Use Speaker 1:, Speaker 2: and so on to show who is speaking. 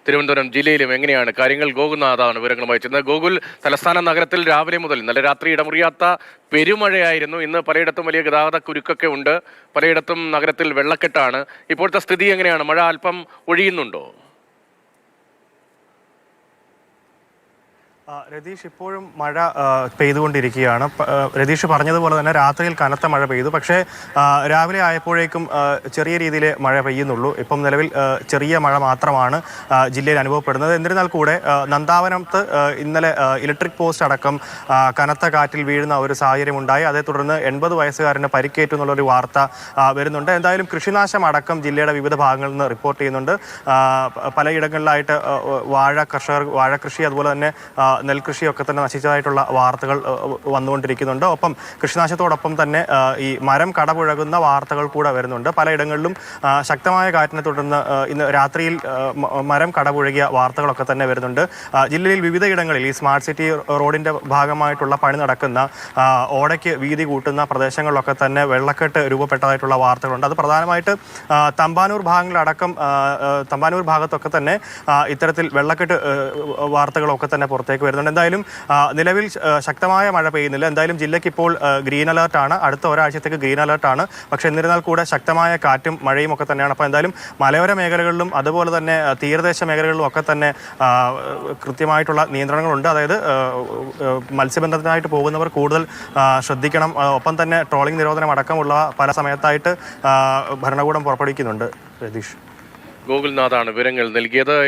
Speaker 1: തിരുവനന്തപുരം ജില്ലയിലും എങ്ങനെയാണ് കാര്യങ്ങൾ? ഗോകുൽനാഥാണ് വിവരങ്ങളുമായി ചെന്നത്. ഗോകുൽ, തലസ്ഥാന നഗരത്തിൽ രാവിലെ മുതൽ ഇന്നലെ രാത്രി ഇടമുറിയാത്ത പെരുമഴയായിരുന്നു. ഇന്ന് പലയിടത്തും വലിയ ഗതാഗത കുരുക്കൊക്കെ ഉണ്ട്. പലയിടത്തും നഗരത്തിൽ വെള്ളക്കെട്ടാണ്. ഇപ്പോഴത്തെ സ്ഥിതി എങ്ങനെയാണ്? മഴ അല്പം ഒഴിയുന്നുണ്ടോ?
Speaker 2: രതീഷ്, ഇപ്പോഴും മഴ പെയ്തുകൊണ്ടിരിക്കുകയാണ്. രതീഷ് പറഞ്ഞതുപോലെ തന്നെ രാത്രിയിൽ കനത്ത മഴ പെയ്തു. പക്ഷേ രാവിലെ ആയപ്പോഴേക്കും ചെറിയ രീതിയിൽ മഴ പെയ്യുന്നുള്ളൂ. ഇപ്പം നിലവിൽ ചെറിയ മഴ മാത്രമാണ് ജില്ലയിൽ അനുഭവപ്പെടുന്നത്. എന്നിരുന്നാൽ കൂടെ നന്ദാവനത്ത് ഇന്നലെ ഇലക്ട്രിക് പോസ്റ്റ് അടക്കം കനത്ത കാറ്റിൽ വീഴുന്ന ഒരു സാഹചര്യം ഉണ്ടായി. അതേ തുടർന്ന് 80 വയസ്സുകാരന് പരിക്കേറ്റു എന്നുള്ളൊരു വാർത്ത വരുന്നുണ്ട്. എന്തായാലും കൃഷിനാശം അടക്കം ജില്ലയുടെ വിവിധ ഭാഗങ്ങളിൽ നിന്ന് റിപ്പോർട്ട് ചെയ്യുന്നുണ്ട്. പലയിടങ്ങളിലായിട്ട് വാഴകൃഷി അതുപോലെ തന്നെ നെൽകൃഷിയൊക്കെ തന്നെ നശിച്ചതായിട്ടുള്ള വാർത്തകൾ വന്നുകൊണ്ടിരിക്കുന്നുണ്ട്. ഒപ്പം കൃഷിനാശത്തോടൊപ്പം തന്നെ ഈ മരം കടപുഴകുന്ന വാർത്തകൾ കൂടെ വരുന്നുണ്ട്. പലയിടങ്ങളിലും ശക്തമായ കാറ്റിനെ തുടർന്ന് ഇന്ന് രാത്രിയിൽ മരം കടപുഴകിയ വാർത്തകളൊക്കെ തന്നെ വരുന്നുണ്ട്. ജില്ലയിൽ വിവിധ ഇടങ്ങളിൽ ഈ സ്മാർട്ട് സിറ്റി റോഡിൻ്റെ ഭാഗമായിട്ടുള്ള പണി നടക്കുന്ന ഓടയ്ക്ക് വീതി കൂട്ടുന്ന പ്രദേശങ്ങളിലൊക്കെ തന്നെ വെള്ളക്കെട്ട് രൂപപ്പെട്ടതായിട്ടുള്ള വാർത്തകളുണ്ട്. അത് പ്രധാനമായിട്ട് തമ്പാനൂർ തമ്പാനൂർ ഭാഗത്തൊക്കെ തന്നെ ഇത്തരത്തിൽ വെള്ളക്കെട്ട് വാർത്തകളൊക്കെ തന്നെ പുറത്തേക്ക് വരുന്നുണ്ട്. എന്തായാലും നിലവിൽ ശക്തമായ മഴ പെയ്യുന്നില്ല. എന്തായാലും ജില്ലയ്ക്ക് ഇപ്പോൾ ഗ്രീൻ അലേർട്ടാണ്. അടുത്ത ഒരാഴ്ചത്തേക്ക് ഗ്രീൻ അലേർട്ടാണ്. പക്ഷേ എന്നിരുന്നാൽ കൂടെ ശക്തമായ കാറ്റും മഴയും ഒക്കെ തന്നെയാണ്. അപ്പോൾ എന്തായാലും മലയോര മേഖലകളിലും അതുപോലെ തന്നെ തീരദേശ മേഖലകളിലും ഒക്കെ തന്നെ കൃത്യമായിട്ടുള്ള നിയന്ത്രണങ്ങളുണ്ട്. അതായത് മത്സ്യബന്ധനത്തിനായിട്ട് പോകുന്നവർ കൂടുതൽ ശ്രദ്ധിക്കണം. ഒപ്പം തന്നെ ട്രോളിംഗ് നിരോധനം അടക്കമുള്ള പല സമയത്തായിട്ട് ഭരണകൂടം പുറപ്പെടുവിക്കുന്നുണ്ട്. രതീഷ്,
Speaker 1: ഗോകുൽനാഥാണ് വിവരങ്ങൾ നൽകിയത്.